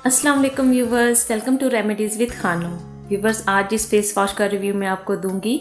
अस्सलाम वालेकुम viewers, welcome to remedies with Khanu. Viewers, आज जिस फेस वॉश का रिव्यू मैं आपको दूंगी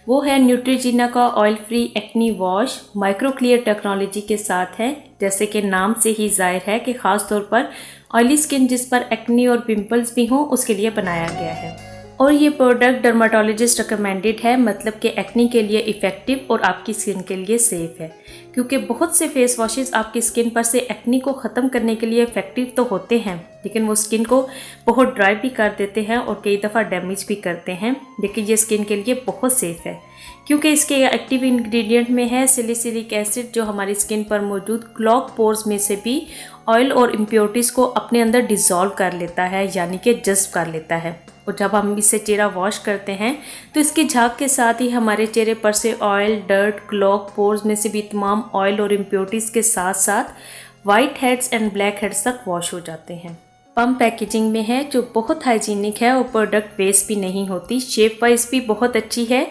वो है न्यूट्रीजिना का oil free acne wash micro clear technology के साथ है। जैसे कि नाम से ही जाहिर है कि ख़ास तौर पर ऑयली स्किन जिस पर एक्नी और पिंपल्स भी हों उसके लिए बनाया गया है। और ये प्रोडक्ट डर्माटोलॉजिस्ट रिकमेंडेड है, मतलब कि एक्नी के लिए इफ़ेक्टिव और आपकी स्किन के लिए सेफ़ है। क्योंकि बहुत से फेस वॉशेस आपकी स्किन पर से एक्नी को ख़त्म करने के लिए इफ़ेक्टिव तो होते हैं, लेकिन वो स्किन को बहुत ड्राई भी कर देते हैं और कई दफ़ा डैमेज भी करते हैं। लेकिन ये स्किन के लिए बहुत सेफ़ है क्योंकि इसके एक्टिव इंग्रेडिएंट में है सैलिसिलिक एसिड, जो हमारी स्किन पर मौजूद क्लॉग पोर्स में से भी ऑयल और इम्प्योरिटीज़ को अपने अंदर डिज़ोल्व कर लेता है, यानी कि जज्ब कर लेता है। और जब हम इससे चेहरा वॉश करते हैं तो इसकी झाग के साथ ही हमारे चेहरे पर से ऑयल, डर्ट, क्लॉग पोर्स में से भी तमाम ऑयल और इम्प्योरिटीज़ के साथ साथ white heads and black heads तक वॉश हो जाते हैं। पम्प पैकेजिंग में है जो बहुत हाइजीनिक है और प्रोडक्ट वेस्ट भी नहीं होती। शेप वाइज भी बहुत अच्छी है।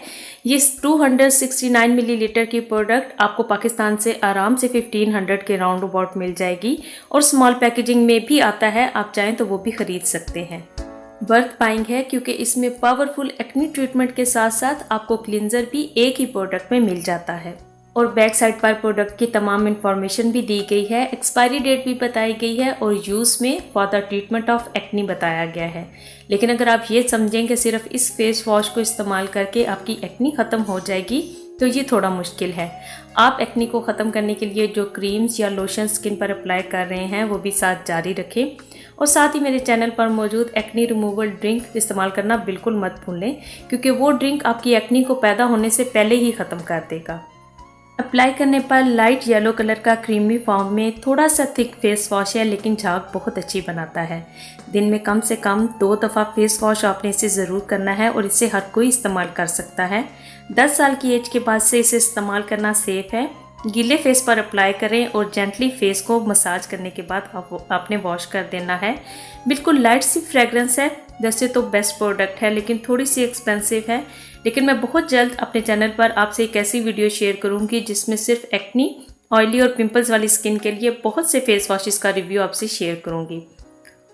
ये 269 मिलीलीटर की प्रोडक्ट आपको पाकिस्तान से आराम से 1500 के राउंड अबाउट मिल जाएगी और स्मॉल पैकेजिंग में भी आता है, आप चाहें तो वो भी ख़रीद सकते हैं। वर्थ बाइंग है क्योंकि इसमें पावरफुल एक्नी ट्रीटमेंट के साथ साथ आपको क्लिंजर भी एक ही प्रोडक्ट में मिल जाता है। और बैक साइड पर प्रोडक्ट की तमाम इंफॉर्मेशन भी दी गई है, एक्सपायरी डेट भी बताई गई है और यूज़ में for the treatment of acne बताया गया है। लेकिन अगर आप ये समझें कि सिर्फ इस फेस वॉश को इस्तेमाल करके आपकी एक्नी ख़त्म हो जाएगी तो ये थोड़ा मुश्किल है। आप एक्नी को ख़त्म करने के लिए जो क्रीम्स या लोशन स्किन पर अप्लाई कर रहे हैं वो भी साथ जारी रखें और साथ ही मेरे चैनल पर मौजूद एक्नी रिमूवल ड्रिंक इस्तेमाल करना बिल्कुल मत भूलें, क्योंकि वो ड्रिंक आपकी एक्नी को पैदा होने से पहले ही ख़त्म कर देगा। अप्लाई करने पर लाइट येलो कलर का क्रीमी फॉर्म में थोड़ा सा थिक फेस वॉश है, लेकिन झाग बहुत अच्छी बनाता है। दिन में कम से कम 2 दफ़ा फेस वॉश आपने इसे ज़रूर करना है और इसे हर कोई इस्तेमाल कर सकता है। 10 साल की एज के बाद से इसे इस्तेमाल करना सेफ़ है। गीले फेस पर अप्लाई करें और जेंटली फेस को मसाज करने के बाद आपने वॉश कर देना है। बिल्कुल लाइट सी फ्रेगरेंस है। वैसे तो बेस्ट प्रोडक्ट है लेकिन थोड़ी सी एक्सपेंसिव है। लेकिन मैं बहुत जल्द अपने चैनल पर आपसे एक ऐसी वीडियो शेयर करूंगी जिसमें सिर्फ एक्नी, ऑयली और पिंपल्स वाली स्किन के लिए बहुत से फेस वॉशेस का रिव्यू आपसे शेयर करूंगी।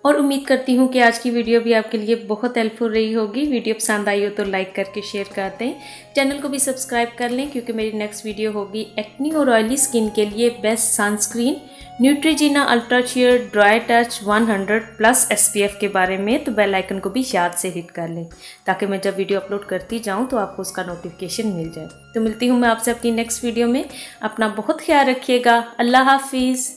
और उम्मीद करती हूँ कि आज की वीडियो भी आपके लिए बहुत हेल्पफुल रही होगी। वीडियो पसंद आई हो तो लाइक करके शेयर कर दें। चैनल को भी सब्सक्राइब कर लें क्योंकि मेरी नेक्स्ट वीडियो होगी एक्नी और ऑयली स्किन के लिए best sunscreen Neutrogena ultra sheer dry touch 100+ SPF के बारे में। तो बेल आइकन को भी याद से हिट कर लें ताकि मैं जब वीडियो अपलोड करती जाऊँ तो आपको उसका नोटिफिकेशन मिल जाए। तो मिलती हूँ मैं आपसे अपनी नेक्स्ट वीडियो में। अपना बहुत ख्याल रखिएगा। अल्लाह हाफिज़।